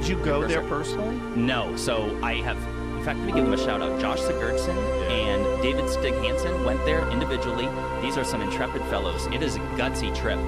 Did you go there personally? No. So I have, in fact, let me give them a shout out. Josh Sigurdsson and David Stig Hansen went there individually. These are some intrepid fellows. It is a gutsy trip.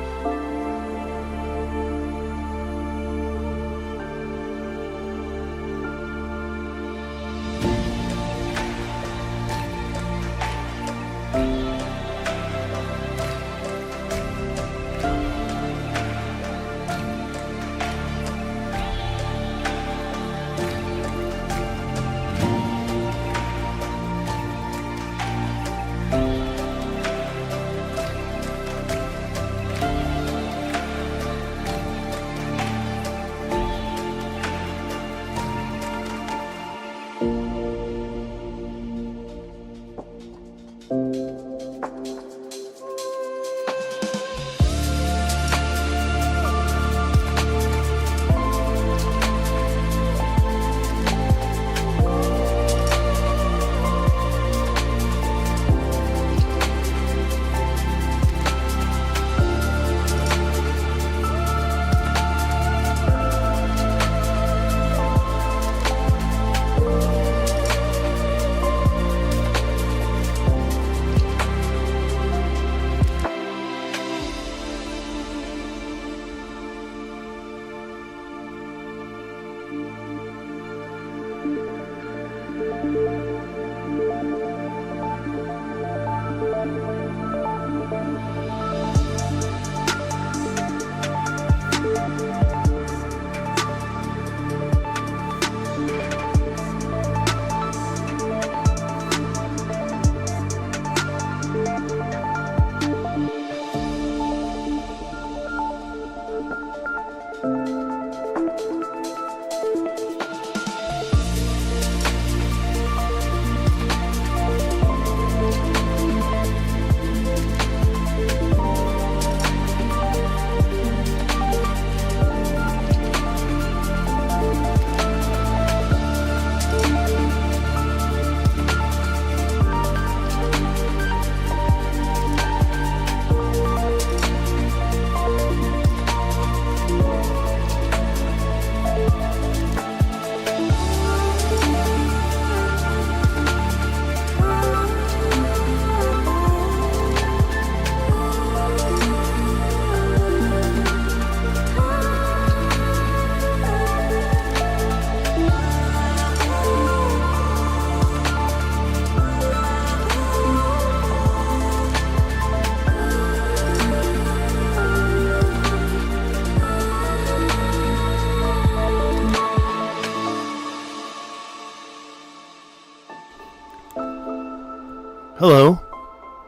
Hello?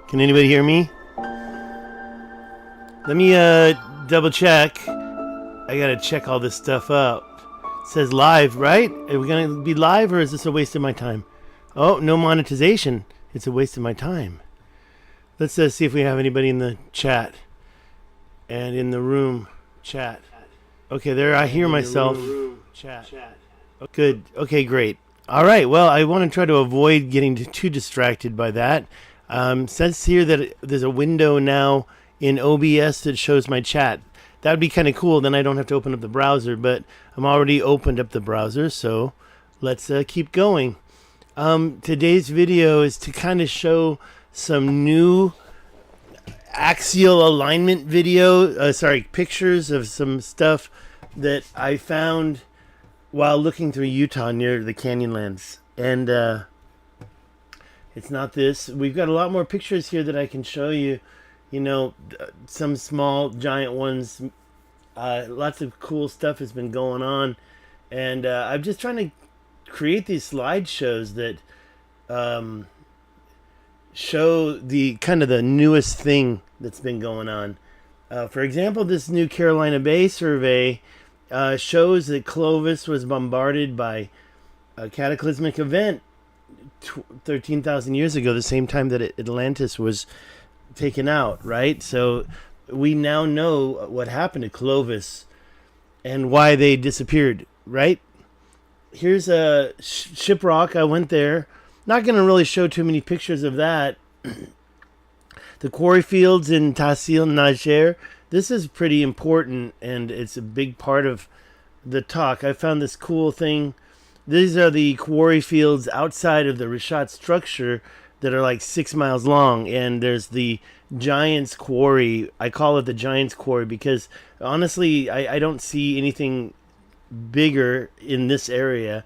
Can anybody hear me? Let me double check. I gotta check all this stuff out. It says live, right? Are we gonna be live or is this a waste of my time? Oh, no monetization. It's a waste of my time. Let's see if we have anybody in the chat. And in the room chat. Okay, there I hear myself. Chat. Oh, good. Okay, great. All right. Well, I want to try to avoid getting too distracted by that. Says here that there's a window now in OBS that shows my chat. That would be kind of cool. Then I don't have to open up the browser, but I'm already opened up the browser. So let's keep going. Today's video is to kind of show some new axial alignment pictures of some stuff that I found while looking through Utah near the Canyonlands. And it's not this. We've got a lot more pictures here that I can show you. You know, some small, giant ones. Lots of cool stuff has been going on. And I'm just trying to create these slideshows that show the kind of the newest thing that's been going on. For example, this new Carolina Bay survey shows that Clovis was bombarded by a cataclysmic event 13,000 years ago, the same time that Atlantis was taken out, right? So we now know what happened to Clovis and why they disappeared, right? Here's a Shiprock. I went there. Not going to really show too many pictures of that. The quarry fields in Tahsil Niger. This is pretty important, and it's a big part of the talk, I found this cool thing. These are the quarry fields outside of the richat structure that are like 6 miles long, and there's the Giant's Quarry. I call it the Giant's Quarry because honestly, I don't see anything bigger in this area.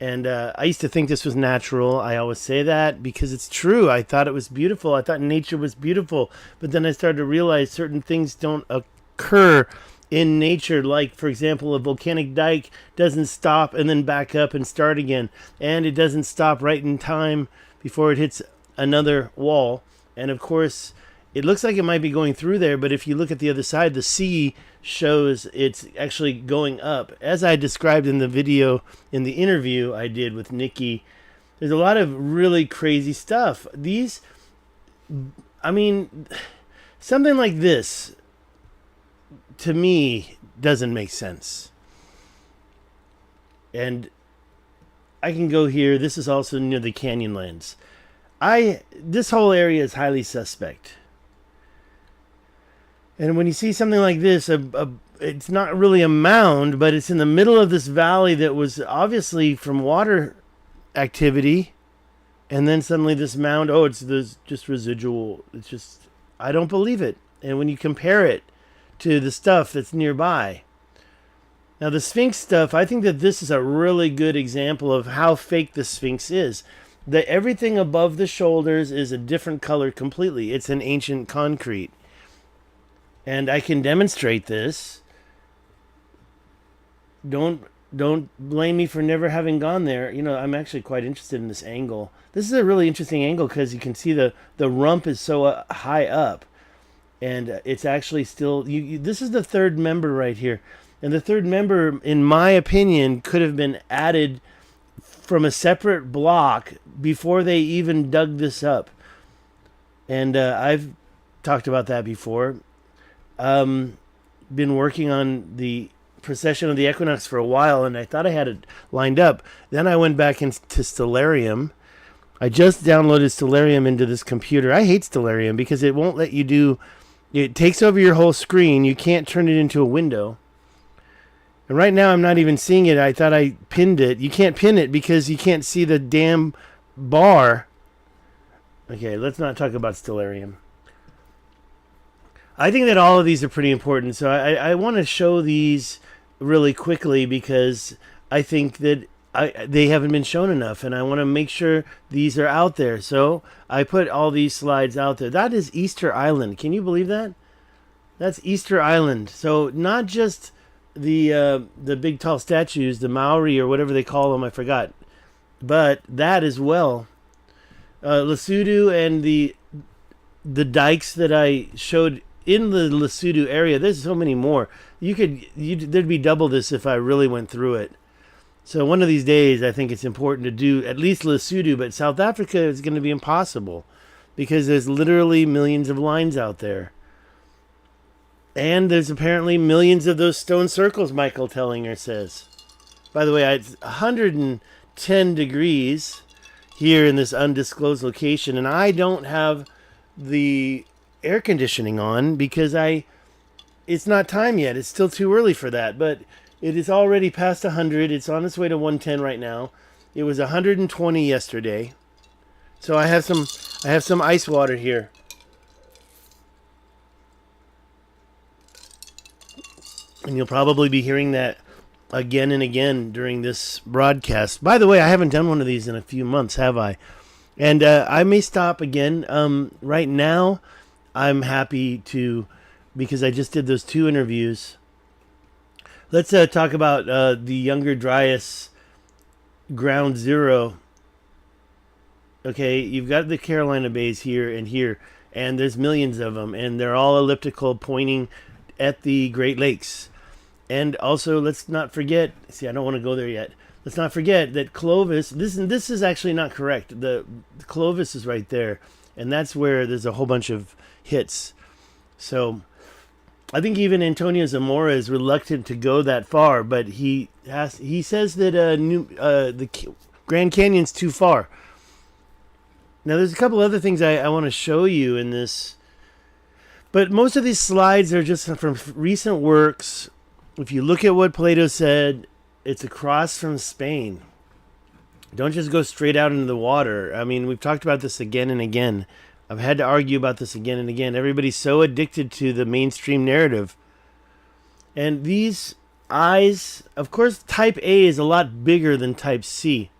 And I used to think this was natural. I always say that because it's true. I thought it was beautiful. I thought nature was beautiful. But then I started to realize certain things don't occur in nature. Like, for example, a volcanic dike doesn't stop and then back up and start again. And it doesn't stop right in time before it hits another wall. And of course, it looks like it might be going through there. But if you look at the other side, the sea shows it's actually going up. As I described in the video, in the interview I did with Nikki, there's a lot of really crazy stuff. Something like this, to me, doesn't make sense. And I can go here. This is also near the Canyonlands. This whole area is highly suspect. And when you see something like this, it's not really a mound, but it's in the middle of this valley that was obviously from water activity. And then suddenly this mound, it's just residual. It's just, I don't believe it. And when you compare it to the stuff that's nearby. Now the Sphinx stuff, I think that this is a really good example of how fake the Sphinx is. That everything above the shoulders is a different color completely. It's an ancient concrete. And I can demonstrate this. Don't blame me for never having gone there. You know, I'm actually quite interested in this angle. This is a really interesting angle because you can see the rump is so high up. And it's actually still... this is the third member right here. And the third member, in my opinion, could have been added from a separate block before they even dug this up. And I've talked about that before. Been working on the precession of the equinox for a while, and I thought I had it lined up. Then I went back into Stellarium. I just downloaded Stellarium into this computer. I hate Stellarium because it won't let you do... It takes over your whole screen. You can't turn it into a window. And right now I'm not even seeing it. I thought I pinned it. You can't pin it because you can't see the damn bar. Okay, let's not talk about Stellarium. I think that all of these are pretty important. So I want to show these really quickly because I think that they haven't been shown enough. And I want to make sure these are out there. So I put all these slides out there. That is Easter Island. Can you believe that? That's Easter Island. So not just the big tall statues, the Maori or whatever they call them, I forgot. But that as well. Lesotho and the dikes that I showed in the Lesotho area, there's so many more. There'd be double this if I really went through it. So one of these days, I think it's important to do at least Lesotho, but South Africa is going to be impossible because there's literally millions of lines out there. And there's apparently millions of those stone circles, Michael Tellinger says. By the way, it's 110 degrees here in this undisclosed location, and I don't have the air conditioning on because it's not time yet. It's still too early for that, but it is already past 100. It's on its way to 110 right now. It was 120 yesterday. So I have some ice water here. And you'll probably be hearing that again and again during this broadcast. By the way, I haven't done one of these in a few months, have I? And I may stop again. Right now, I'm happy to, because I just did those 2 interviews. Let's talk about the Younger Dryas Ground Zero. Okay, you've got the Carolina Bays here, and there's millions of them, and they're all elliptical, pointing at the Great Lakes. And also, let's not forget, see, I don't want to go there yet. Let's not forget that Clovis, this is actually not correct. The Clovis is right there, and that's where there's a whole bunch of hits. So I think even Antonio Zamora is reluctant to go that far, but he says that the Grand Canyon's too far. Now, there's a couple other things I want to show you in this, but most of these slides are just from recent works if you look at what Plato said, it's across from Spain. Don't just go straight out into the water. I mean, we've talked about this again and again. I've had to argue about this again and again. Everybody's so addicted to the mainstream narrative. And these eyes, of course, type A is a lot bigger than type C.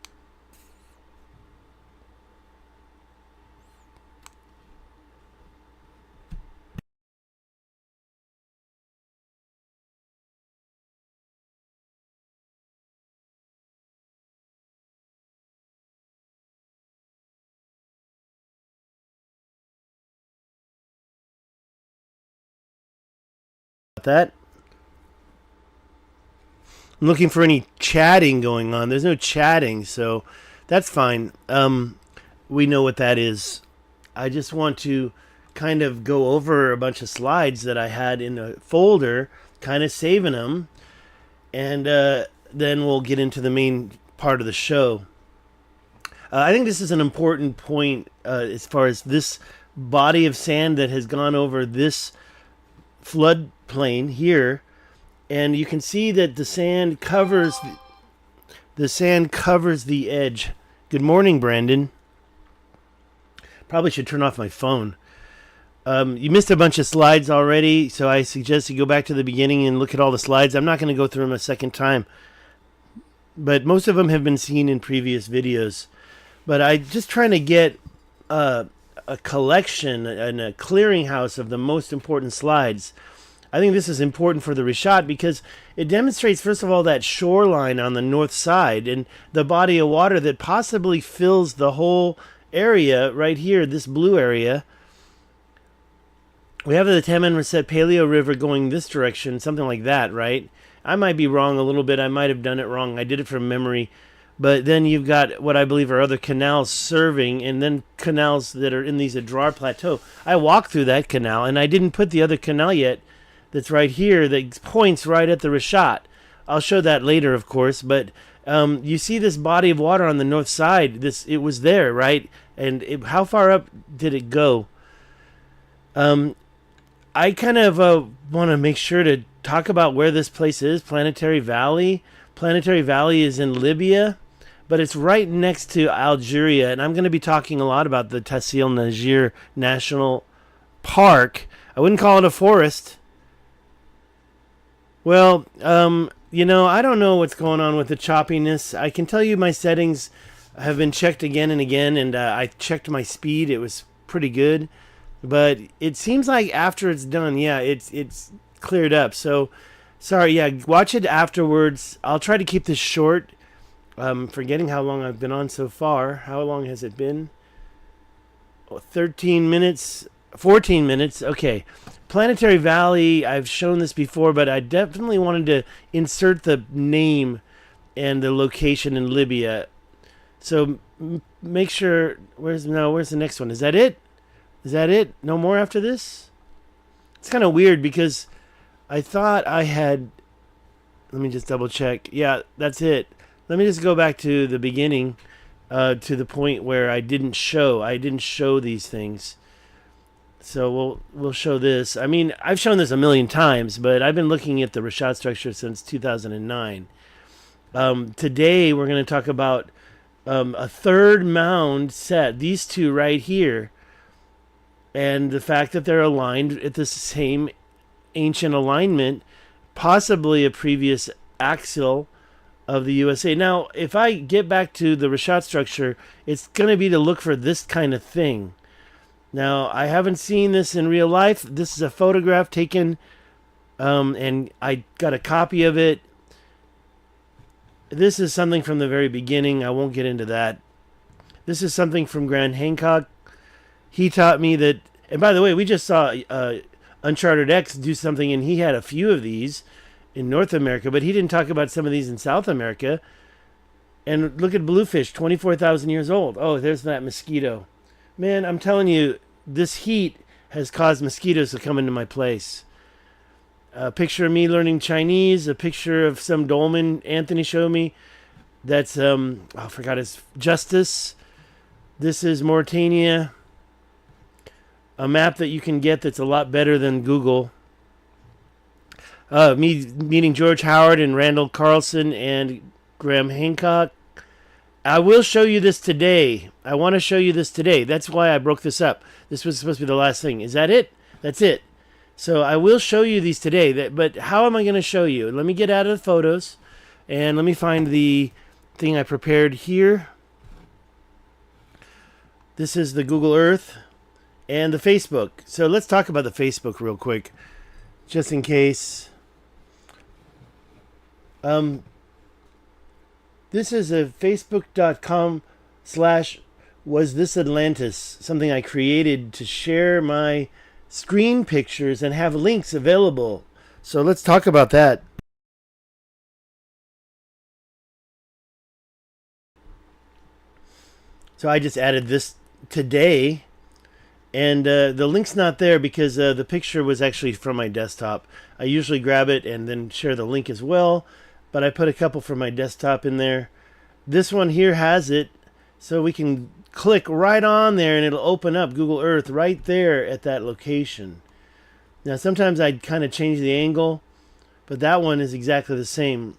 That. I'm looking for any chatting going on. There's no chatting, so that's fine. We know what that is. I just want to kind of go over a bunch of slides that I had in a folder, kind of saving them, and then we'll get into the main part of the show. I think this is an important point as far as this body of sand that has gone over this floodplain here. And you can see that the sand covers the edge. Good morning, Brandon. Probably should turn off my phone. You missed a bunch of slides already, so I suggest you go back to the beginning and look at all the slides. I'm not going to go through them a second time, but most of them have been seen in previous videos. But I'm just trying to get a collection and a clearinghouse of the most important slides. I think this is important for the richat because it demonstrates, first of all, that shoreline on the north side and the body of water that possibly fills the whole area right here, this blue area. We have the Taman Reset Paleo River going this direction, something like that, right? I might be wrong a little bit. I might have done it wrong. I did it from memory. But then you've got what I believe are other canals serving, and then canals that are in these Adrar Plateau. I walked through that canal, and I didn't put the other canal yet. That's right here that points right at the richat. I'll show that later, of course, but you see this body of water on the north side. It was there, right? And how far up did it go? I kind of want to make sure to talk about where this place is, Planetary Valley. Planetary Valley is in Libya, but it's right next to Algeria, and I'm going to be talking a lot about the Tassil Najir National Park. I wouldn't call it a forest. Well, I don't know what's going on with the choppiness. I can tell you my settings have been checked again and again, and I checked my speed. It was pretty good. But it seems like after it's done, yeah, it's cleared up. So, sorry, yeah, watch it afterwards. I'll try to keep this short. Forgetting how long I've been on so far. How long has it been? 13 minutes, 14 minutes. Okay. Planetary Valley, I've shown this before, but I definitely wanted to insert the name and the location in Libya. So make sure, where's the next one? Is that it? Is that it? No more after this? It's kind of weird because I thought I had, let me just double check. Yeah, that's it. Let me just go back to the beginning, to the point where I didn't show these things. So we'll show this. I mean, I've shown this a million times, but I've been looking at the richat structure since 2009. Today we're going to talk about a third mound set, these two right here, and the fact that they're aligned at the same ancient alignment, possibly a previous axial of the USA. Now, if I get back to the richat structure, it's going to be to look for this kind of thing. Now, I haven't seen this in real life. This is a photograph taken, and I got a copy of it. This is something from the very beginning. I won't get into that. This is something from Grant Hancock. He taught me that, and by the way, we just saw Uncharted X do something, and he had a few of these in North America, but he didn't talk about some of these in South America. And look at bluefish, 24,000 years old. Oh, there's that mosquito. Man, I'm telling you, this heat has caused mosquitoes to come into my place. A picture of me learning Chinese, a picture of some dolmen Anthony showed me. That's, I forgot his, Justice. This is Mauritania. A map that you can get that's a lot better than Google. Me meeting George Howard and Randall Carlson and Graham Hancock. I will show you this today. I want to show you this today. That's why I broke this up. This was supposed to be the last thing. Is that it? That's it. So I will show you these today. But how am I going to show you? Let me get out of the photos. And let me find the thing I prepared here. This is the Google Earth and the Facebook. So let's talk about the Facebook real quick. Just in case. This is a facebook.com/wasthisatlantis, something I created to share my screen pictures and have links available. So let's talk about that. So I just added this today, and the link's not there because the picture was actually from my desktop. I usually grab it and then share the link as well, but I put a couple from my desktop in there. This one here has it, so we can click right on there and it'll open up Google Earth right there at that location. Now sometimes I'd kind of change the angle, but that one is exactly the same.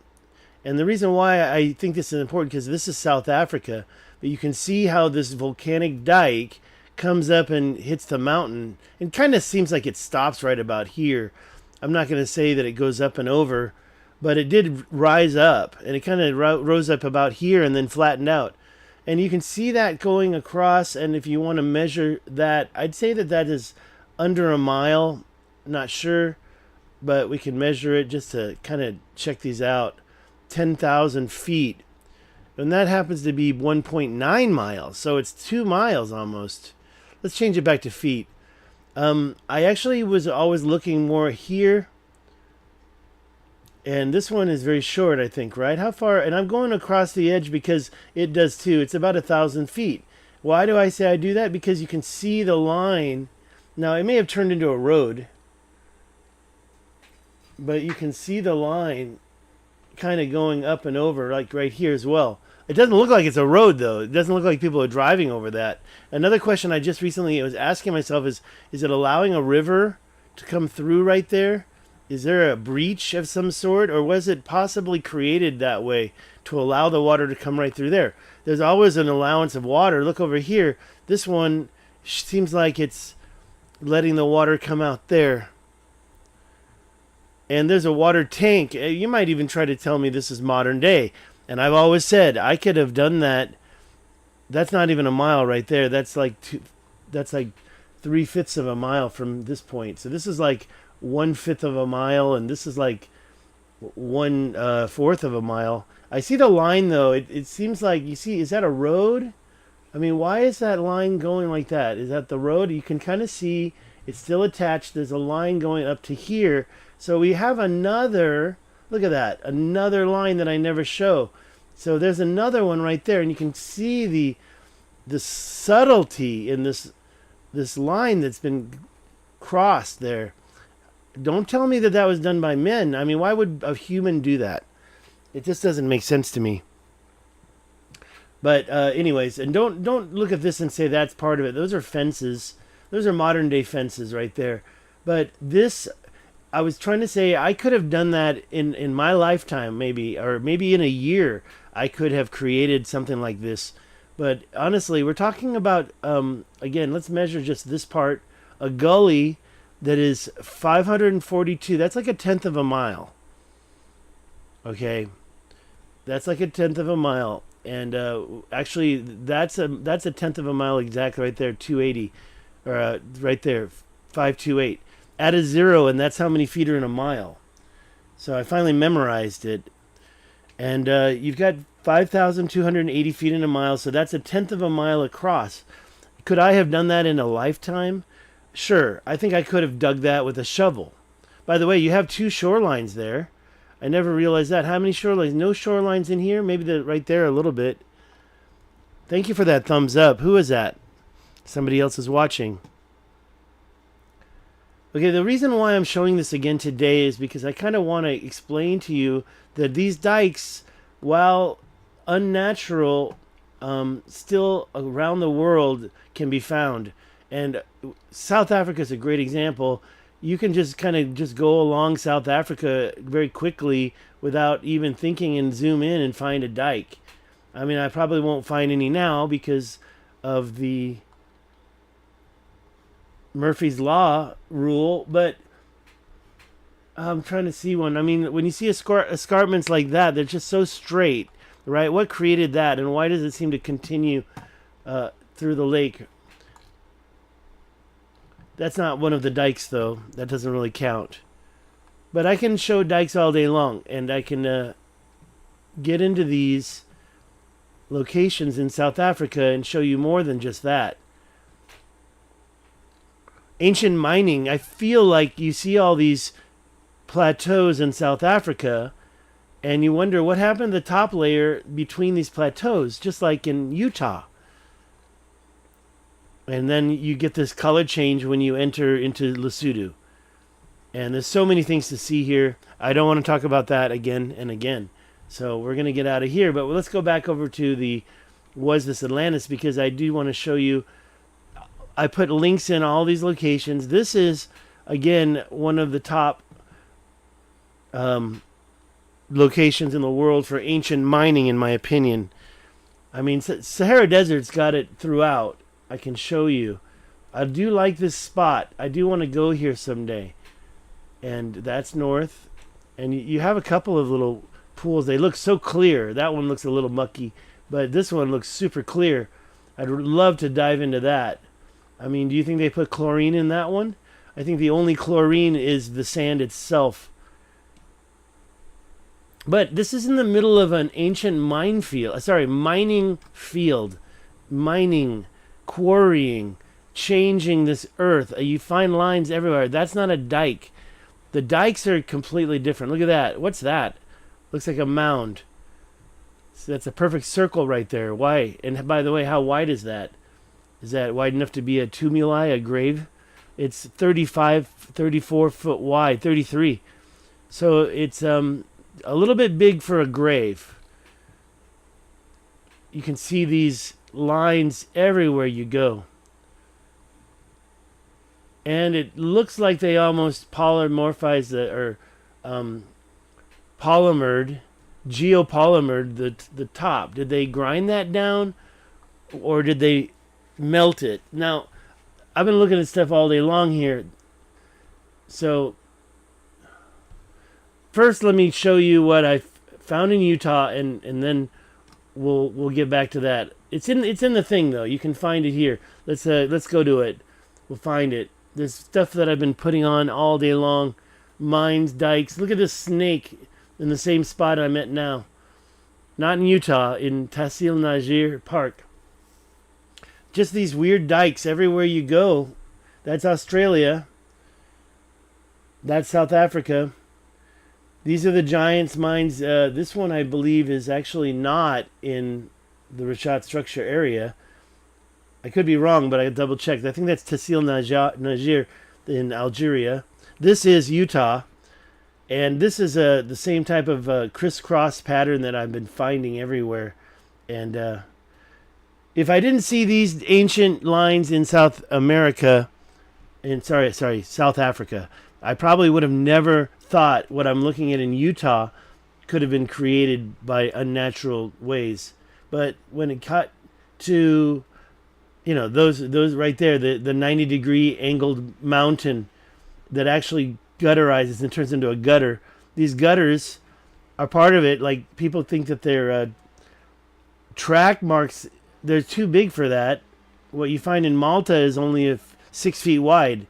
And the reason why I think this is important, because this is South Africa, but you can see how this volcanic dike comes up and hits the mountain. It kind of seems like it stops right about here. I'm not going to say that it goes up and over, but it did rise up, and it kind of rose up about here and then flattened out. And you can see that going across, and if you want to measure that, I'd say that that is under a mile. Not sure, but we can measure it just to kind of check these out. 10,000 feet. And that happens to be 1.9 miles, so it's 2 miles almost. Let's change it back to feet. I actually was always looking more here. And this one is very short, I think, right? How far? And I'm going across the edge because it does too. It's about 1,000 feet. Why do I say I do that? Because you can see the line. Now, it may have turned into a road, but you can see the line kind of going up and over, like right here as well. It doesn't look like it's a road, though. It doesn't look like people are driving over that. Another question I just recently was asking myself is it allowing a river to come through right there? Is there a breach of some sort, or was it possibly created that way to allow the water to come right through there? There's always an allowance of water. Look over here. This one seems like it's letting the water come out there. And there's a water tank. You might even try to tell me this is modern day. And I've always said I could have done that. That's not even a mile right there. That's like 3/5 of a mile from this point. So this is like 1/5 of a mile, and this is like 1/4 of a mile. I see the line though. It seems like, you see, is that a road? I mean, why is that line going like that? Is that the road? You can kind of see it's still attached. There's a line going up to here. So we have another, look at that, another line that I never show. So there's another one right there, and you can see the subtlety in this line that's been crossed there. Don't tell me that was done by men. I mean, why would a human do that? It just doesn't make sense to me. But anyways, and don't look at this and say that's part of it. Those are fences. Those are modern day fences right there. But this, I was trying to say, I could have done that in my lifetime, maybe, or maybe in a year. I could have created something like this. But honestly, we're talking about, again, let's measure just this part. A gully that is 542. That's like 1/10 of a mile. Okay. That's like 1/10 of a mile. And actually, that's a 1/10 of a mile exactly right there, 280. Or right there, 528. Add a 0, and that's how many feet are in a mile. So I finally memorized it. And you've got 5,280 feet in a mile, so that's 1/10 of a mile across. Could I have done that in a lifetime? Sure. I think I could have dug that with a shovel. By the way, you have 2 shorelines there. I never realized that. How many shorelines? No shorelines in here? Maybe right there a little bit. Thank you for that thumbs up. Who is that? Somebody else is watching. Okay, the reason why I'm showing this again today is because I kind of want to explain to you that these dikes, while unnatural, still around the world can be found. And South Africa is a great example. you can just kind of just go along South Africa very quickly without even thinking and zoom in and find a dike. I mean, I probably won't find any now because of the Murphy's Law rule, but I'm trying to see one. I mean, when you see escarpments like that, they're just so straight, right? What created that, and why does it seem to continue through the lake? That's not one of the dikes, though. That doesn't really count. But I can show dikes all day long, and I can get into these locations in South Africa and show you more than just that. Ancient mining, I feel like you see all these plateaus in South Africa, and you wonder what happened to the top layer between these plateaus, just like in Utah. And then you get this color change when you enter into Lesotho. And there's so many things to see here. I don't want to talk about that again and again. So we're going to get out of here. But let's go back over to the Was This Atlantis? Because I do want to show you. I put links in all these locations. This is, again, one of the top locations in the world for ancient mining, in my opinion. I mean, Sahara Desert's got it throughout. I can show you. I do like this spot. I do want to go here someday. And that's north. And you have a couple of little pools. They look so clear. That one looks a little mucky, but this one looks super clear. I'd love to dive into that. I mean, do you think they put chlorine in that one? I think the only chlorine is the sand itself. But this is in the middle of an ancient mining field. Mining, quarrying, changing this earth. You find lines everywhere. That's not a dike. The dikes are completely different. Look at that. What's that? Looks like a mound. So that's a perfect circle right there. Why? And by the way, how wide is that? Is that wide enough to be a tumuli, a grave? It's 34 foot wide, 33. So it's a little bit big for a grave. You can see these lines everywhere you go. And it looks like they almost polymorphized geopolymered the top. Did they grind that down, or did they melt it? Now, I've been looking at stuff all day long here. So, first let me show you what I found in Utah, and then we'll get back to that. It's in the thing though. You can find it here. Let's go to it. We'll find it. There's stuff that I've been putting on all day long. Mines, dikes. Look at this snake in the same spot I'm at now. Not in Utah, in Tahsil Najir Park. Just these weird dikes everywhere you go. That's Australia. That's South Africa. These are the Giants mines. This one, I believe, is actually not in the Richat structure area. I could be wrong, but I double checked. I think that's Tahsil Najir in Algeria. This is Utah, and this is the same type of crisscross pattern that I've been finding everywhere. And if I didn't see these ancient lines in South Africa, I probably would have never thought what I'm looking at in Utah could have been created by unnatural ways. But when it cut to those right there, the 90-degree angled mountain that actually gutterizes and turns into a gutter. These gutters are part of it. Like, people think that they're track marks. They're too big for that. What you find in Malta is only 6 feet wide.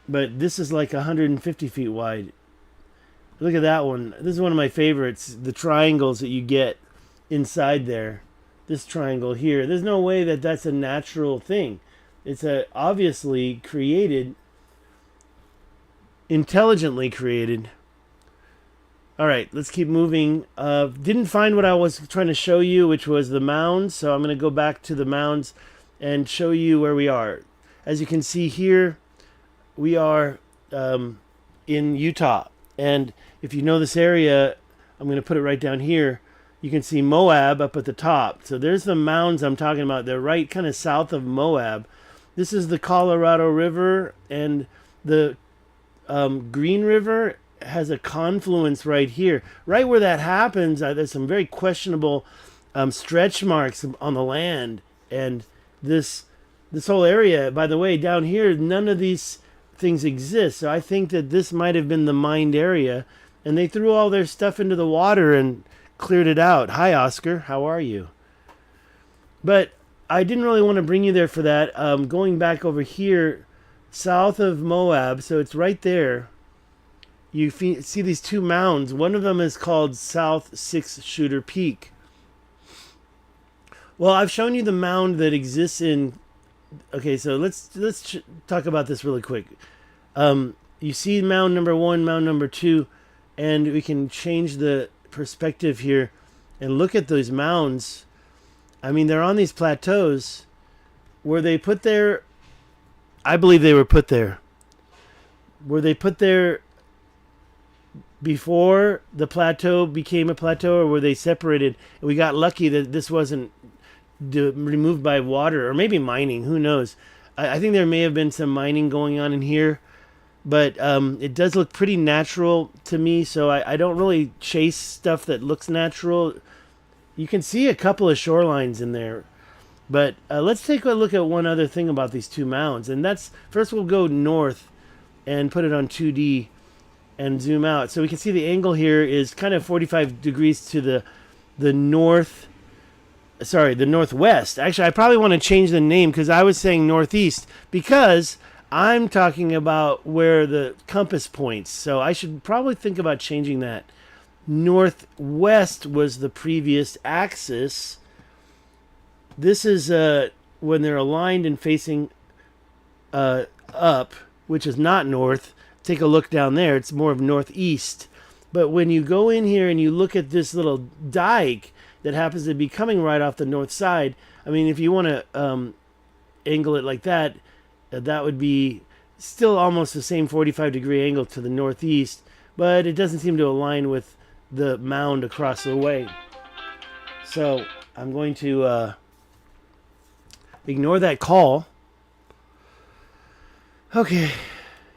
But this is like 150 feet wide. Look at that one. This is one of my favorites. The triangles that you get inside there. This triangle here. There's no way that that's a natural thing. It's obviously created, intelligently created. All right, let's keep moving. Didn't find what I was trying to show you, which was the mounds. So I'm going to go back to the mounds and show you where we are. As you can see here, we are in Utah. And if you know this area, I'm going to put it right down here. You can see Moab up at the top. So there's the mounds I'm talking about. They're right kind of south of Moab. This is the Colorado River, and the Green River has a confluence right here. Right where that happens, there's some very questionable stretch marks on the land. And this whole area, by the way, down here, none of these things exist. So I think that this might have been the mined area. And they threw all their stuff into the water and cleared it out. Hi, Oscar. How are you? But I didn't really want to bring you there for that. Going back over here, south of Moab, so it's right there. You see these two mounds. One of them is called South Six Shooter Peak. Well, I've shown you the mound that exists in... Okay, so let's talk about this really quick. You see mound number 1, mound number 2, and we can change the perspective here and look at those mounds. I mean, they're on these plateaus. Were they put there? I believe they were put there. Were they put there before the plateau became a plateau, or were they separated? We got lucky that this wasn't removed by water, or maybe mining. Who knows? I think there may have been some mining going on in here, but it does look pretty natural to me, so I don't really chase stuff that looks natural. You can see a couple of shorelines in there. But let's take a look at one other thing about these two mounds. And that's, first we'll go north and put it on 2D and zoom out. So we can see the angle here is kind of 45 degrees to the northwest. Actually, I probably want to change the name because I was saying northeast because I'm talking about where the compass points. So I should probably think about changing that. Northwest was the previous axis. This is when they're aligned and facing up, which is not north. Take a look down there. It's more of northeast. But when you go in here and you look at this little dike that happens to be coming right off the north side, I mean, if you want to angle it like that, that would be still almost the same 45-degree angle to the northeast, but it doesn't seem to align with the mound across the way. So I'm going to ignore that call. Okay,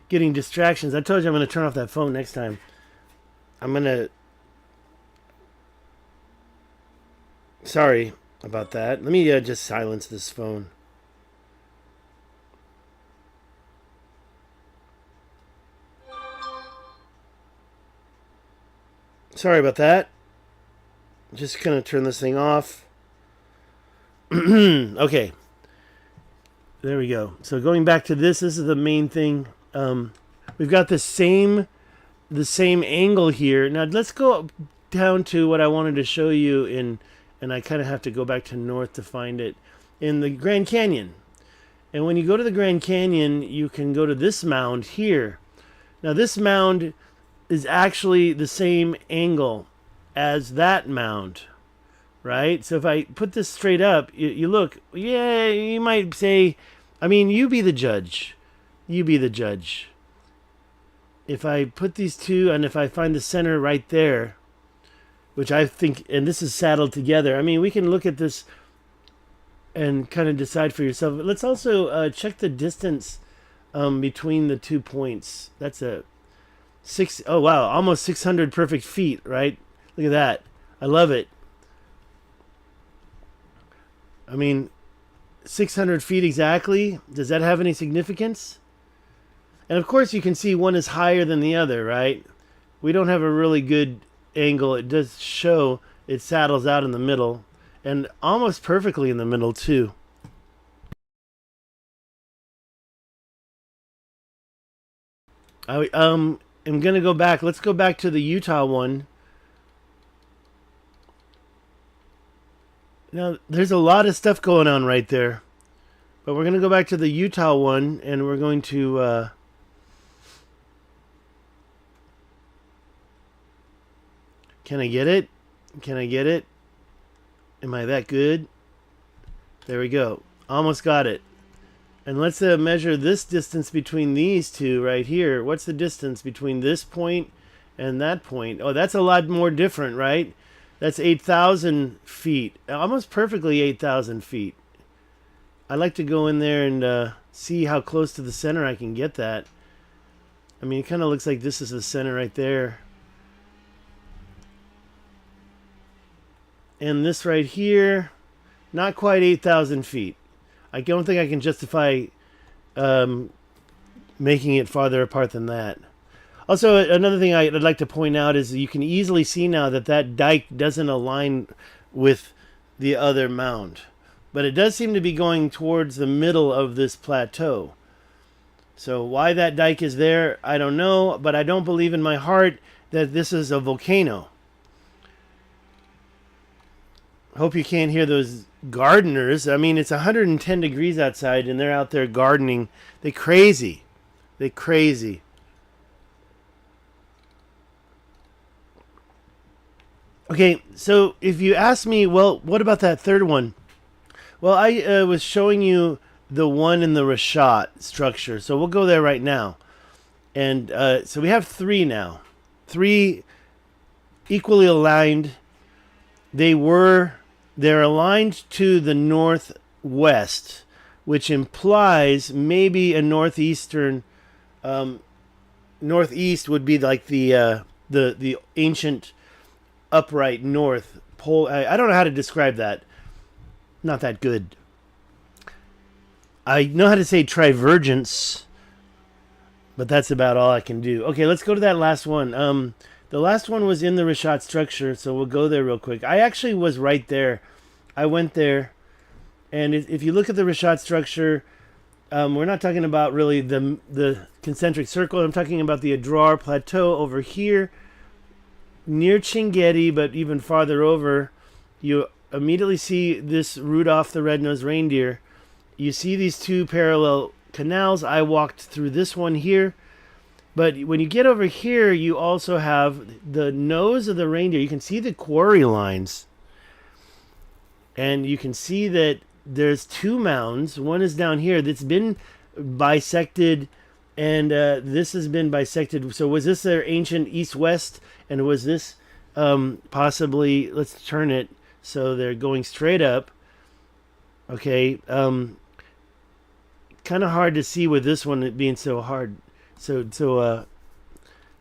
getting distractions. I told you I'm going to turn off that phone next time. I'm going to... Sorry about that. Let me just silence this phone. Sorry about that. Just going to turn this thing off. Okay. There we go. So going back to this is the main thing. We've got the same angle here. Now let's go down to what I wanted to show you in, and I kind of have to go back to north to find it, in the Grand Canyon. And when you go to the Grand Canyon, you can go to this mound here. Now this mound is actually the same angle as that mound, right? So if I put this straight up, you look, yeah, you might say, I mean, you be the judge. You be the judge. If I put these two, and if I find the center right there, which I think, and this is saddled together, I mean, we can look at this and kind of decide for yourself. Let's also check the distance between the 2 points. That's a oh wow, almost 600 perfect feet, right? Look at that. I love it. I mean, 600 feet exactly. Does that have any significance? And of course you can see one is higher than the other, right? We don't have a really good angle. It does show it saddles out in the middle, and almost perfectly in the middle too. I'm going to go back. Let's go back to the Utah one. Now, there's a lot of stuff going on right there. But we're going to go back to the Utah one, and we're going to... Can I get it? Can I get it? Am I that good? There we go. Almost got it. And let's measure this distance between these two right here. What's the distance between this point and that point? Oh, that's a lot more different, right? That's 8,000 feet. Almost perfectly 8,000 feet. I like to go in there and see how close to the center I can get that. I mean, it kind of looks like this is the center right there. And this right here, not quite 8,000 feet. I don't think I can justify making it farther apart than that. Also, another thing I'd like to point out is you can easily see now that that dike doesn't align with the other mound. But it does seem to be going towards the middle of this plateau. So why that dike is there, I don't know. But I don't believe in my heart that this is a volcano. Hope you can't hear those gardeners. I mean, it's 110 degrees outside and they're out there gardening. They're crazy. They're crazy. Okay, so if you ask me, well, what about that third one? Well, I was showing you the one in the richat structure. So we'll go there right now. And so we have three now. Three equally aligned. They're aligned to the northwest, which implies maybe a northeastern. Northeast would be like the ancient upright north pole. I don't know how to describe that. Not that good. I know how to say trivergence, but that's about all I can do. Okay, let's go to that last one. The last one was in the richat structure, so we'll go there real quick. I actually was right there. I went there, and if you look at the richat structure, we're not talking about really the concentric circle. I'm talking about the Adrar Plateau over here, near Chinguetti, but even farther over. You immediately see this Rudolph the Red-Nosed Reindeer. You see these two parallel canals. I walked through this one here. But when you get over here, you also have the nose of the reindeer. You can see the quarry lines. And you can see that there's two mounds. One is down here that's been bisected, and this has been bisected. So was this their ancient east-west? And was this possibly, let's turn it so they're going straight up. Okay. Kind of hard to see with this one being so hard. So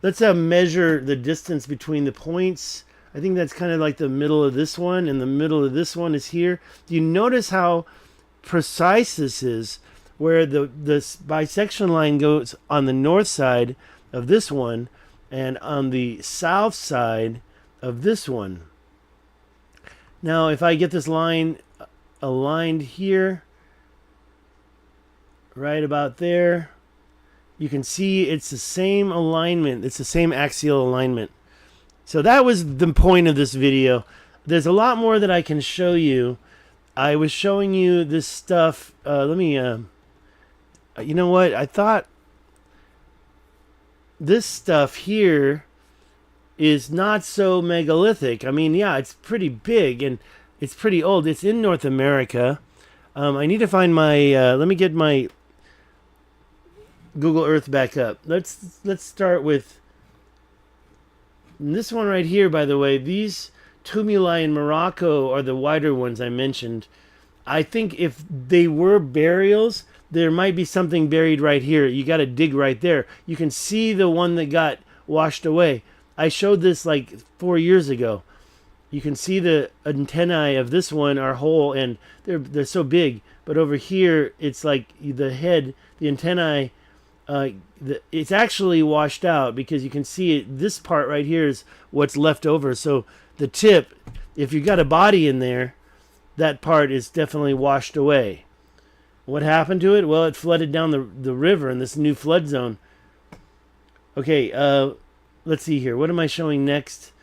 let's measure the distance between the points. I think that's kind of like the middle of this one, and the middle of this one is here. Do you notice how precise this is, where this bisection line goes on the north side of this one and on the south side of this one? Now, if I get this line aligned here, right about there, you can see it's the same alignment. It's the same axial alignment. So that was the point of this video. There's a lot more that I can show you. I was showing you this stuff. Let me, you know what? I thought this stuff here is not so megalithic. I mean, yeah, it's pretty big and it's pretty old. It's in North America. I need to find my, let me get my Google Earth back up. Let's start with this one right here. By the way, these tumuli in Morocco are the wider ones I mentioned. I think if they were burials, there might be something buried right here. You got to dig right there. You can see the one that got washed away. I showed this like 4 years ago. You can see the antennae of this one are whole, and they're so big. But over here, it's like the head, the antennae. It's actually washed out because you can see it. This part right here is what's left over. So the tip, if you got a body in there, that part is definitely washed away. What happened to it? Well, it flooded down the river in this new flood zone. Okay, let's see here. What am I showing next?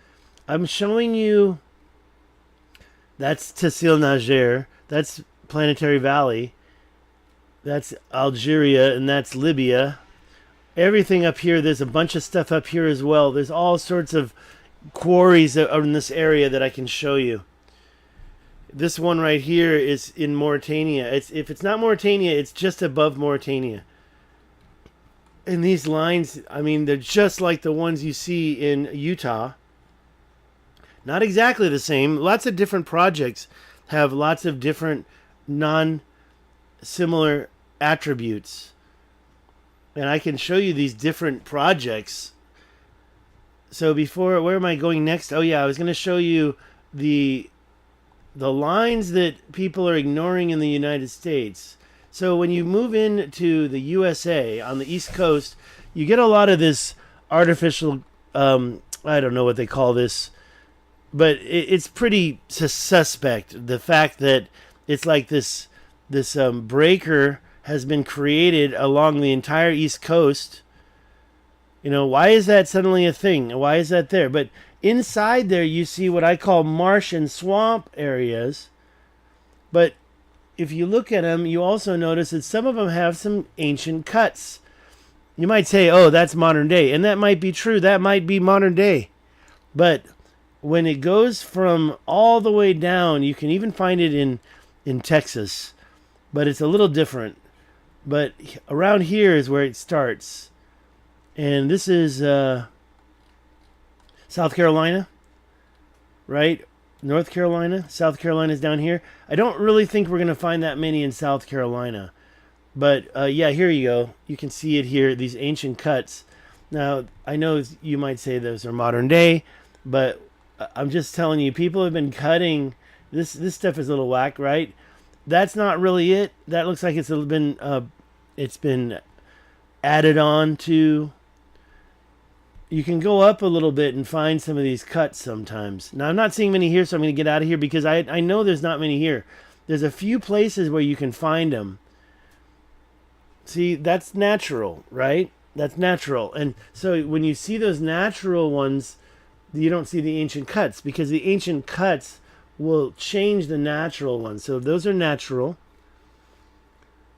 I'm showing you, that's Tessil Niger. That's Planetary Valley. That's Algeria, and that's Libya. Everything up here, there's a bunch of stuff up here as well. There's all sorts of quarries that are in this area that I can show you. This one right here is in Mauritania. If it's not Mauritania, it's just above Mauritania. And these lines, I mean, they're just like the ones you see in Utah. Not exactly the same. Lots of different projects have lots of different similar attributes. And I can show you these different projects. So where am I going next? Oh yeah, I was going to show you the lines that people are ignoring in the United States. So when you move into the USA on the East Coast, you get a lot of this artificial, I don't know what they call this, but it's pretty suspect. The fact that it's like this breaker has been created along the entire East Coast. You know, why is that suddenly a thing? Why is that there? But inside there, you see what I call marsh and swamp areas. But if you look at them, you also notice that some of them have some ancient cuts. You might say, oh, that's modern day. And that might be true. That might be modern day. But when it goes from all the way down, you can even find it in Texas. But it's a little different. But around here is where it starts. And this is South Carolina, right? North Carolina. South Carolina's down here. I don't really think we're going to find that many in South Carolina. But yeah, here you go. You can see it here, these ancient cuts. Now, I know you might say those are modern day, but I'm just telling you, people have been cutting. This stuff is a little whack, right? That's not really it. That looks like it's been added on to. You can go up a little bit and find some of these cuts sometimes. Now, I'm not seeing many here, so I'm going to get out of here because I know there's not many here. There's a few places where you can find them. See, that's natural, right? That's natural. And so when you see those natural ones, you don't see the ancient cuts because the ancient cuts will change the natural ones. So those are natural.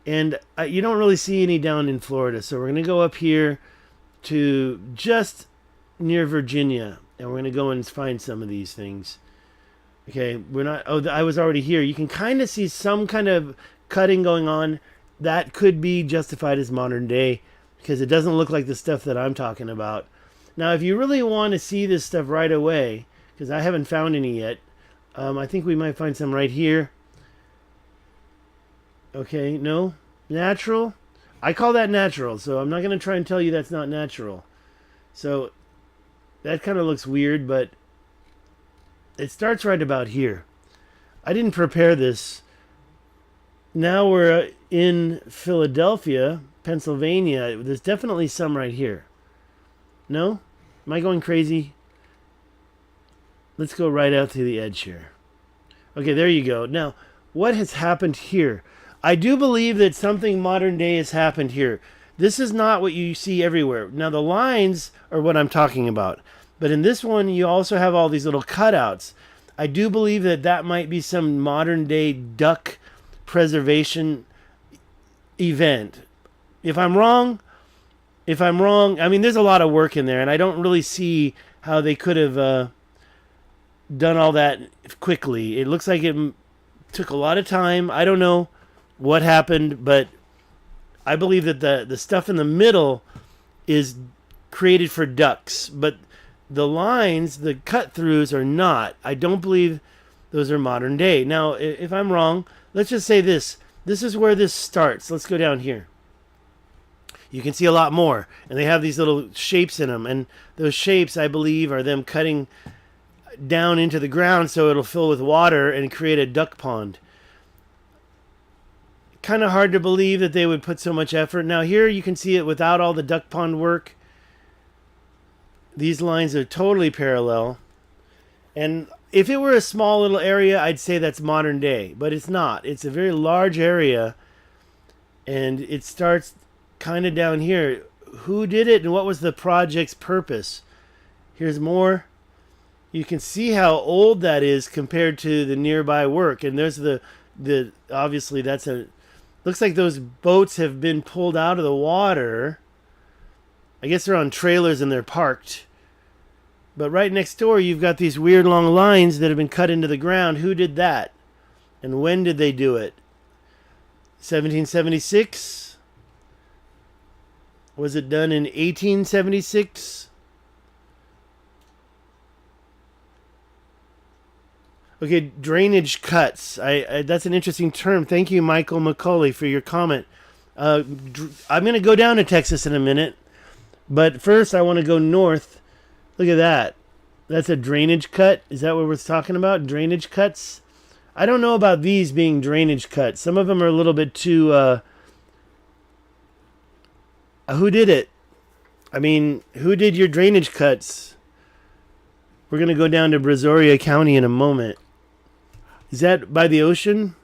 And you don't really see any down in Florida. So we're going to go up here to just near Virginia, and we're going to go and find some of these things. Okay, we're not. Oh, I was already here. You can kind of see some kind of cutting going on. That could be justified as modern day because it doesn't look like the stuff that I'm talking about. Now, if you really want to see this stuff right away, because I haven't found any yet, I think we might find some right here. Okay, no, natural. I call that natural, so I'm not going to try and tell you that's not natural. So that kind of looks weird, but it starts right about here. I didn't prepare this. Now we're in Philadelphia, Pennsylvania. There's definitely some right here. No? Am I going crazy? Let's go right out to the edge here. Okay, there you go. Now, what has happened here? I do believe that something modern day has happened here. This is not what you see everywhere. Now, the lines are what I'm talking about. But in this one, you also have all these little cutouts. I do believe that that might be some modern day duck preservation event. If I'm wrong, I mean, there's a lot of work in there, and I don't really see how they could have done all that quickly. It looks like it took a lot of time. I don't know what happened, but I believe that the stuff in the middle is created for ducks, but the lines, the cut-throughs are not. I don't believe those are modern day. Now, if I'm wrong, let's just say this. This is where this starts. Let's go down here. You can see a lot more, and they have these little shapes in them, and those shapes, I believe, are them cutting down into the ground so it'll fill with water and create a duck pond. Kind of hard to believe that they would put so much effort. Now here you can see it without all the duck pond work. These lines are totally parallel. And if it were a small little area, I'd say that's modern day. But it's not. It's a very large area. And it starts kind of down here. Who did it and what was the project's purpose? Here's more. You can see how old that is compared to the nearby work. And there's the obviously that's a... Looks like those boats have been pulled out of the water. I guess they're on trailers and they're parked. But right next door, you've got these weird long lines that have been cut into the ground. Who did that? And when did they do it? 1776? Was it done in 1876? Okay, drainage cuts. That's an interesting term. Thank you, Michael McCauley, for your comment. I'm going to go down to Texas in a minute, but first I want to go north. Look at that. That's a drainage cut. Is that what we're talking about? Drainage cuts? I don't know about these being drainage cuts. Some of them are a little bit too... who did it? I mean, who did your drainage cuts? We're going to go down to Brazoria County in a moment. Is that by the ocean?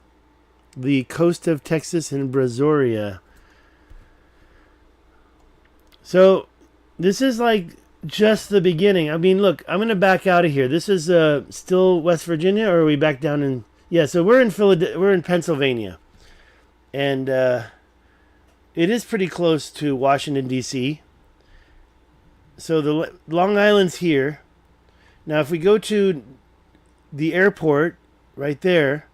The coast of Texas and Brazoria. So, this is like just the beginning. I mean, look, I'm going to back out of here. This is still West Virginia, or are we back down in... Yeah, so we're in we're in Pennsylvania. And it is pretty close to Washington, D.C. So the Long Island's here. Now, if we go to the airport right there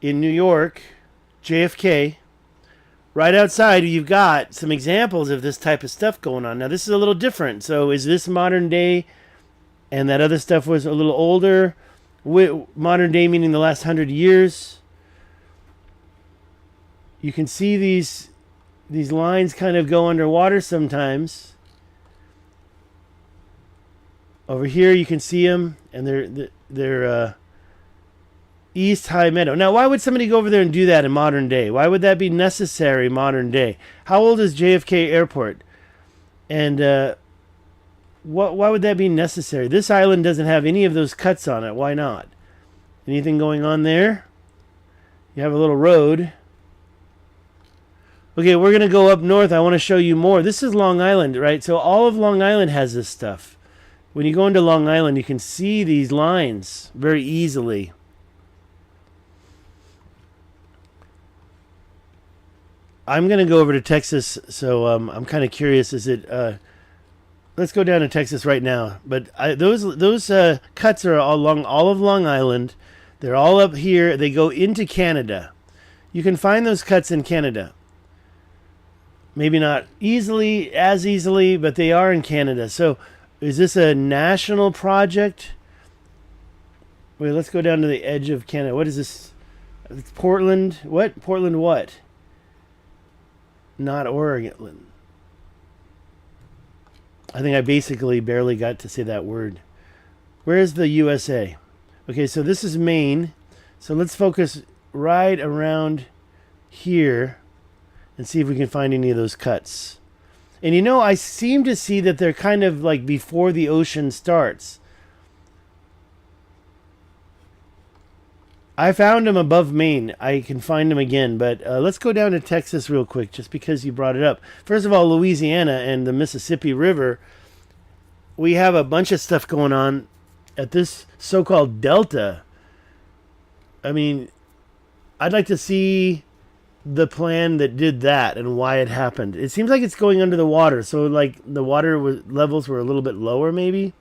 in New York, JFK, right outside, you've got some examples of this type of stuff going on. Now, this is a little different. So is this modern day and that other stuff was a little older? Modern day meaning the last 100 years. You can see these lines kind of go underwater sometimes. Over here you can see them, and they're East High Meadow. Now, why would somebody go over there and do that in modern day? Why would that be necessary modern day? How old is JFK Airport? And why would that be necessary? This island doesn't have any of those cuts on it. Why not? Anything going on there? You have a little road. Okay, we're going to go up north. I want to show you more. This is Long Island, right? So all of Long Island has this stuff. When you go into Long Island, you can see these lines very easily. I'm going to go over to Texas, so I'm kind of curious. Is it... let's go down to Texas right now. But those cuts are all along all of Long Island. They're all up here. They go into Canada. You can find those cuts in Canada. Maybe not as easily, but they are in Canada. So... is this a national project? Wait, let's go down to the edge of Canada. What is this? It's Portland. What? Portland what? Not Oregon. I think I basically barely got to say that word. Where's the USA? Okay, so this is Maine. So let's focus right around here and see if we can find any of those cuts. And you know, I seem to see that they're kind of like before the ocean starts. I found them above Maine. I can find them again, but let's go down to Texas real quick, just because you brought it up. First of all, Louisiana and the Mississippi River, we have a bunch of stuff going on at this so-called delta. I mean, I'd like to see the plan that did that and why it happened. It seems like it's going under the water, so like the water levels were a little bit lower maybe,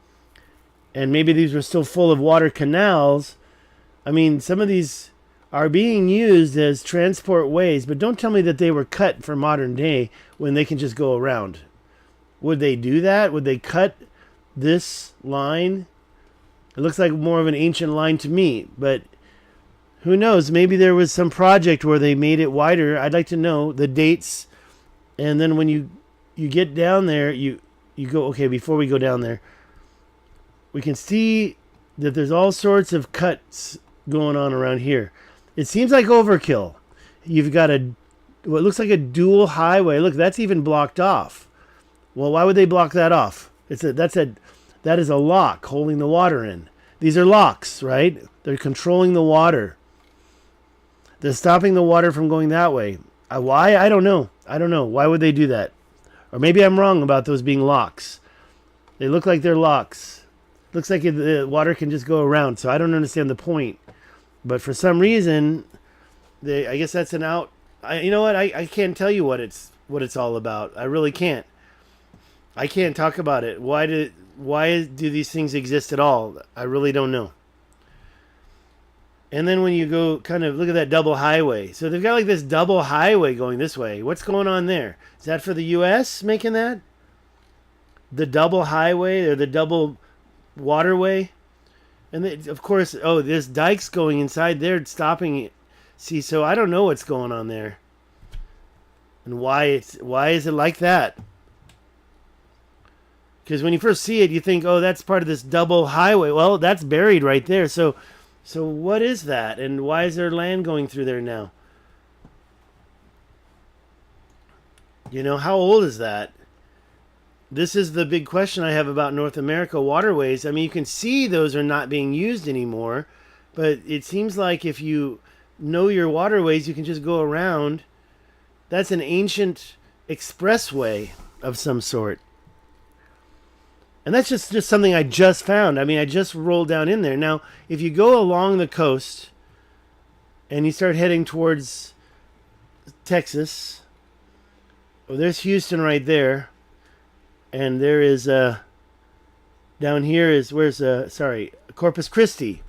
and maybe these were still full of water canals. I mean, some of these are being used as transport ways, but don't tell me that they were cut for modern day when they can just go around. Would they do that? Would they cut this line? It looks like more of an ancient line to me, but who knows? Maybe there was some project where they made it wider. I'd like to know the dates. And then when you get down there, you go, okay, before we go down there, we can see that there's all sorts of cuts going on around here. It seems like overkill. You've got what looks like a dual highway. Look, that's even blocked off. Well, why would they block that off? That is a lock holding the water in. These are locks, right? They're controlling the water. They're stopping the water from going that way. Why? I don't know. Why would they do that? Or maybe I'm wrong about those being locks. They look like they're locks. Looks like the water can just go around, so I don't understand the point. But for some reason, I guess that's an out. You know what? I can't tell you what it's all about. I really can't. I can't talk about it. Why do these things exist at all? I really don't know. And then when you go kind of look at that double highway. So they've got like this double highway going this way. What's going on there? Is that for the U.S. making that? The double highway or the double waterway? And of course, there's dikes going inside there, stopping it. See, so I don't know what's going on there, and why is it like that? Because when you first see it, you think, oh, that's part of this double highway. Well, that's buried right there. So what is that, and why is there land going through there now? How old is that? This is the big question I have about North America waterways. I mean, you can see those are not being used anymore, but it seems like if you know your waterways, you can just go around. That's an ancient expressway of some sort. And that's just something I just found. I mean, I just rolled down in there. Now, if you go along the coast and you start heading towards Texas, there's Houston right there. And there is down here is Corpus Christi.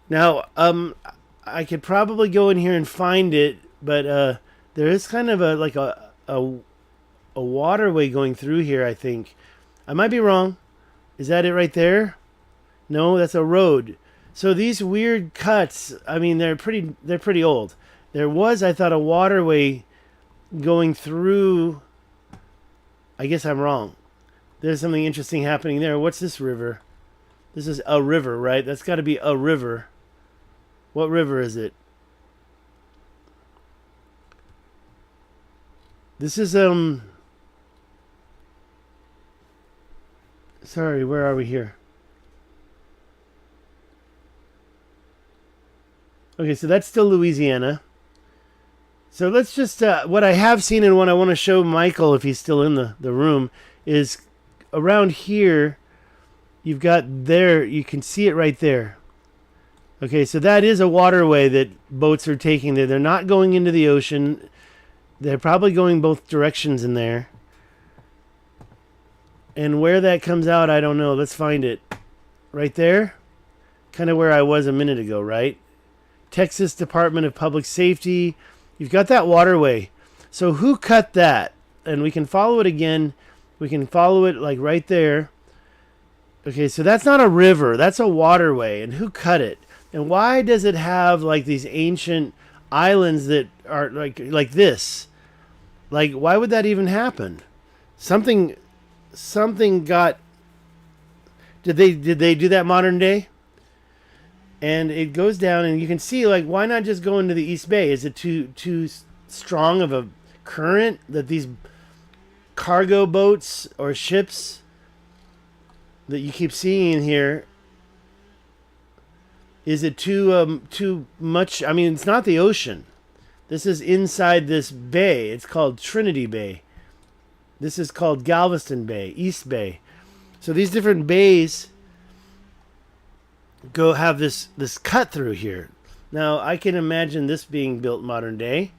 Now, I could probably go in here and find it, but there is kind of a waterway going through here, I think. I might be wrong. Is that it right there? No, that's a road. So these weird cuts, I mean, they're pretty old. There was, I thought, a waterway going through. I guess I'm wrong. There's something interesting happening there. What's this river? This is a river, right? That's got to be a river. What river is it? This is sorry, where are we here? Okay, so that's still Louisiana. So let's just what I have seen and what I want to show Michael, if he's still in the room, is around here. You've got there, you can see it right there. Okay, so that is a waterway that boats are taking there. They're not going into the ocean. They're probably going both directions in there. And where that comes out, I don't know. Let's find it. Right there? Kind of where I was a minute ago, right? Texas Department of Public Safety. You've got that waterway. So who cut that? And we can follow it again. We can follow it like right there. Okay, so that's not a river. That's a waterway. And who cut it? And why does it have like these ancient islands that are like this? Like, why would that even happen? Something got. Did they do that modern day? And it goes down, and you can see, like, why not just go into the East Bay? Is it too strong of a current that these cargo boats or ships that you keep seeing here? Is it too much? I mean, it's not the ocean. This is inside this bay. It's called Trinity Bay. This is called Galveston Bay, East Bay. So these different bays go have this cut through here. Now, I can imagine this being built modern day.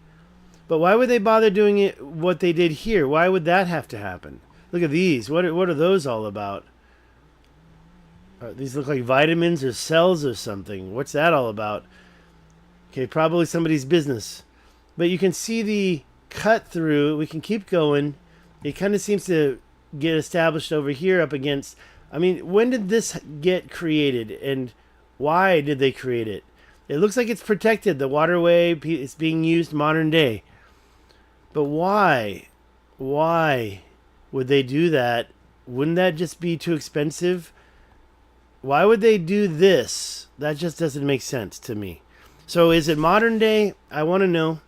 But why would they bother doing it what they did here? Why would that have to happen? Look at these. What are those all about? These look like vitamins or cells or something. What's that all about? Okay, probably somebody's business. But you can see the cut through. We can keep going. It kind of seems to get established over here up against. I mean, when did this get created and why did they create it? It looks like it's protected. The waterway is being used modern day. But why? Why would they do that? Wouldn't that just be too expensive? Why would they do this? That just doesn't make sense to me. So is it modern day? I want to know.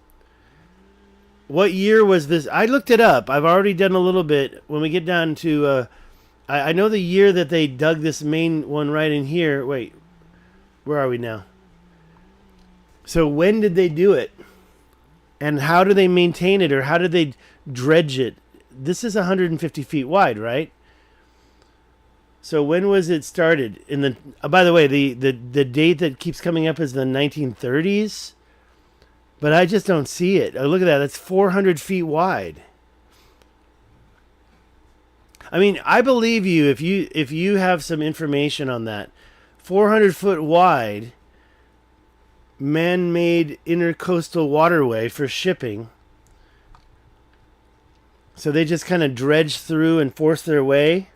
What year was this? I looked it up. I've already done a little bit. When we get down to... I know the year that they dug this main one right in here. Wait. Where are we now? So when did they do it? And how do they maintain it? Or how did they dredge it? This is 150 feet wide, right? So when was it started? In the by the way, the date that keeps coming up is the 1930s. But I just don't see it. Oh, look at that. That's 400 feet wide. I mean, I believe you if you have some information on that. 400 foot wide, man-made intercoastal waterway for shipping. So they just kind of dredge through and force their way.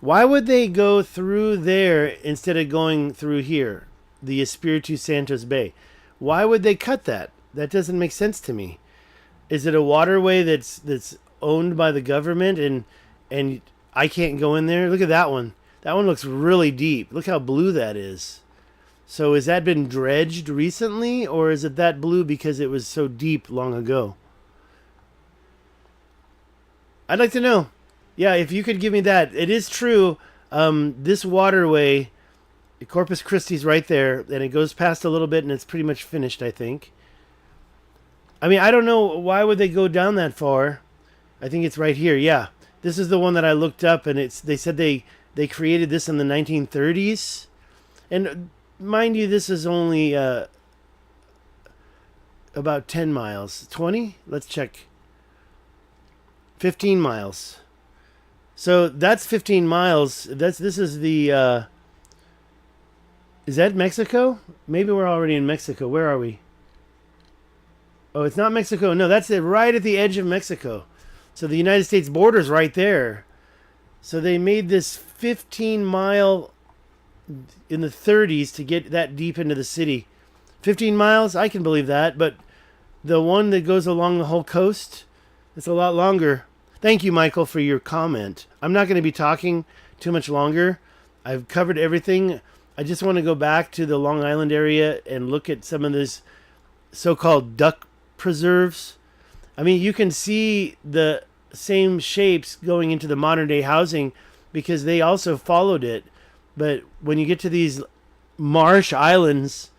Why would they go through there instead of going through here, the Espiritu Santos Bay? Why would they cut that? That doesn't make sense to me. Is it a waterway that's owned by the government and I can't go in there? Look at that one. That one looks really deep. Look how blue that is. So has that been dredged recently, or is it that blue because it was so deep long ago? I'd like to know. Yeah, if you could give me that. It is true. This waterway, Corpus Christi's right there, and it goes past a little bit, and it's pretty much finished, I think. I mean, I don't know. Why would they go down that far? I think it's right here. Yeah. This is the one that I looked up, and they said they created this in the 1930s. And mind you, this is only about 10 miles. 20? Let's check. 15 miles. So that's 15 miles. This is the... is that Mexico? Maybe we're already in Mexico. Where are we? Oh, it's not Mexico. No, that's it, right at the edge of Mexico. So the United States border's right there. So they made this 15-mile in the 30s to get that deep into the city. 15 miles? I can believe that. But the one that goes along the whole coast, it's a lot longer. Thank you, Michael, for your comment. I'm not going to be talking too much longer. I've covered everything. I just want to go back to the Long Island area and look at some of these so-called duck preserves. I mean, you can see the same shapes going into the modern day housing because they also followed it. But when you get to these marsh islands,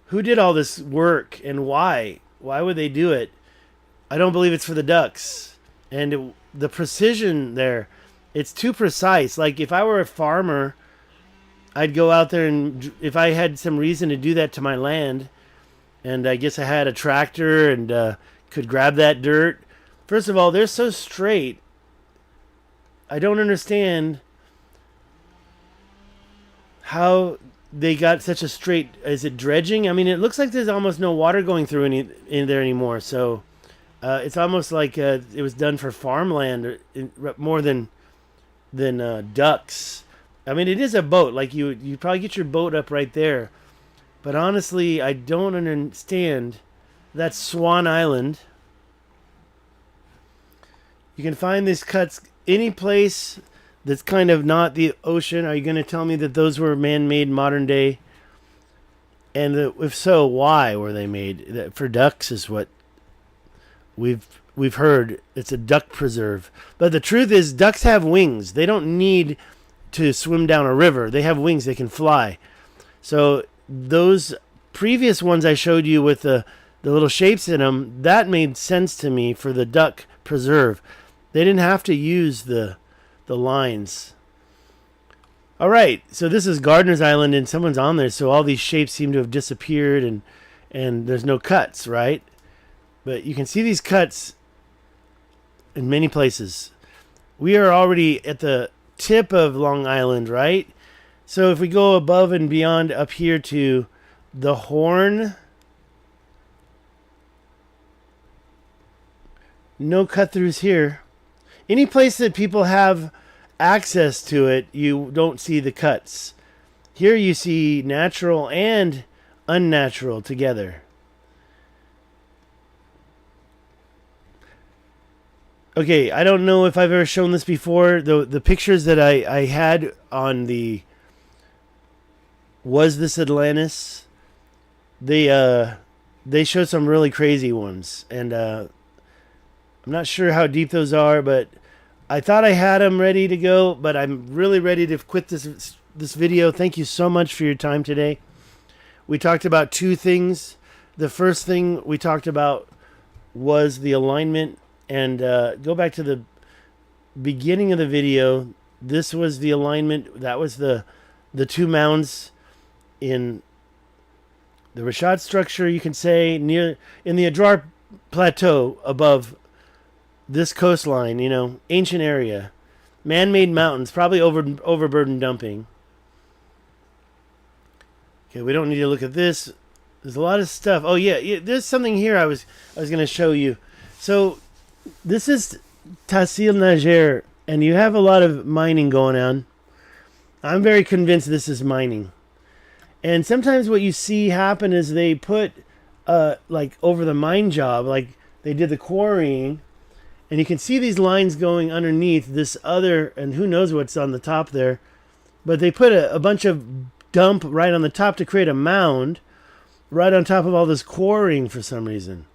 who did all this work and why? Why would they do it? I don't believe it's for the ducks. And the precision there, it's too precise. Like if I were a farmer, I'd go out there and if I had some reason to do that to my land, and I guess I had a tractor and could grab that dirt. First of all, they're so straight. I don't understand how they got such a straight... Is it dredging? I mean, it looks like there's almost no water going through in there anymore. So it's almost like it was done for farmland more than ducks. I mean, it is a boat. Like you probably get your boat up right there. But honestly, I don't understand. That's Swan Island. You can find these cuts any place that's kind of not the ocean. Are you going to tell me that those were man-made modern day? And if so, why were they made? For ducks is what we've heard. It's a duck preserve. But the truth is, ducks have wings. They don't need to swim down a river. They have wings. They can fly. So those previous ones I showed you with the little shapes in them, that made sense to me for the duck preserve. They didn't have to use the lines. All right, so this is Gardener's Island, and someone's on there, so all these shapes seem to have disappeared, and there's no cuts, right? But you can see these cuts in many places. We are already at the tip of Long Island, right? So if we go above and beyond up here to the Horn, no cut-throughs here. Any place that people have access to it, you don't see the cuts. Here you see natural and unnatural together. Okay, I don't know if I've ever shown this before. The pictures that I had on the Was This Atlantis? They showed some really crazy ones, and I'm not sure how deep those are, but I thought I had them ready to go, but I'm really ready to quit this video. Thank you so much for your time today. We talked about two things. The first thing we talked about was the alignment, and go back to the beginning of the video. This was the alignment. That was the two mounds in the richat structure, you can say, in the Adrar Plateau above this coastline, ancient area. Man-made mountains, probably overburden dumping. Okay, we don't need to look at this. There's a lot of stuff. Oh, yeah, there's something here I was going to show you. So, this is Tassil Nager And you have a lot of mining going on. I'm very convinced this is mining. And sometimes what you see happen is they put, like, over the mine job, like they did the quarrying, and you can see these lines going underneath this other, and who knows what's on the top there, but they put a bunch of dump right on the top to create a mound right on top of all this quarrying for some reason.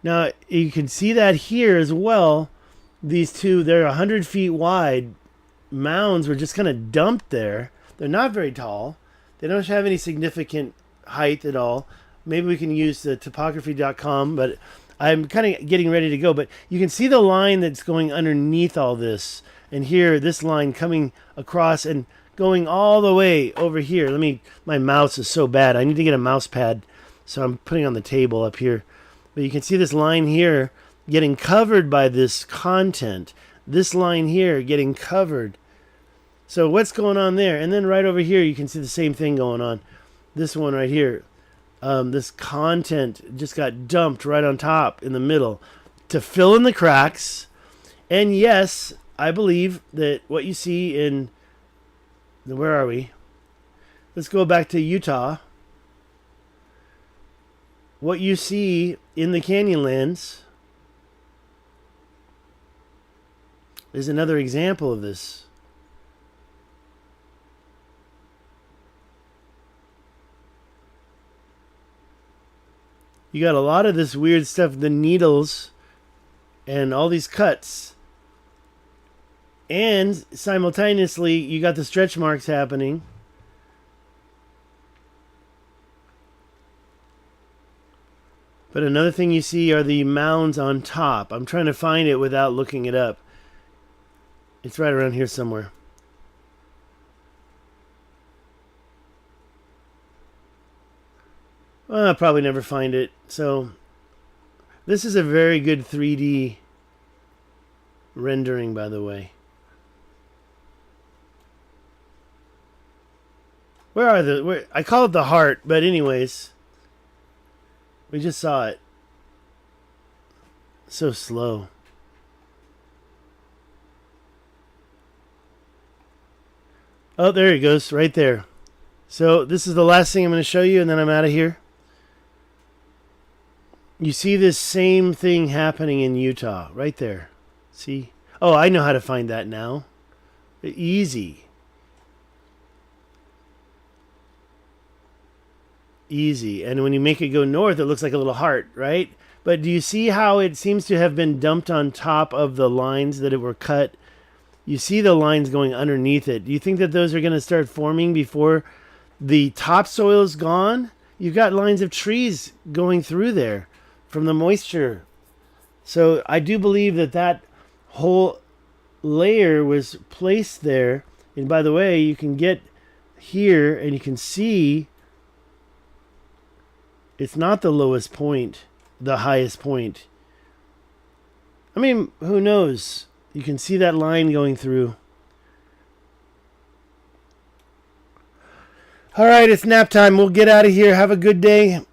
Now, you can see that here as well. These two, they're 100 feet wide mounds were just kind of dumped there. They're not very tall. They don't have any significant height at all. Maybe we can use the topography.com, but I'm kind of getting ready to go. But you can see the line that's going underneath all this. And here, this line coming across and going all the way over here. My mouse is so bad. I need to get a mouse pad. So I'm putting on the table up here. But you can see this line here getting covered by this content. This line here getting covered. So what's going on there? And then right over here, you can see the same thing going on. This one right here. This content just got dumped right on top in the middle to fill in the cracks. And yes, I believe that what you see in... Where are we? Let's go back to Utah. What you see in the Canyonlands is another example of this. You got a lot of this weird stuff, the needles and all these cuts. And simultaneously, you got the stretch marks happening. But another thing you see are the mounds on top. I'm trying to find it without looking it up. It's right around here somewhere. Well, I'll probably never find it. So, this is a very good 3D rendering, by the way. Where are the... I call it the heart, but anyways... We just saw it. So slow. Oh, there it goes, right there. So this is the last thing I'm going to show you, and then I'm out of here. You see this same thing happening in Utah, right there. See? Oh, I know how to find that now. Easy. Easy. And when you make it go north, it looks like a little heart, right? But do you see how it seems to have been dumped on top of the lines that were cut? You see the lines going underneath it. Do you think that those are going to start forming before the topsoil is gone? You've got lines of trees going through there from the moisture. So I do believe that that whole layer was placed there. And by the way, you can get here and you can see it's not the lowest point, the highest point. I mean, who knows? You can see that line going through. All right, it's nap time. We'll get out of here. Have a good day.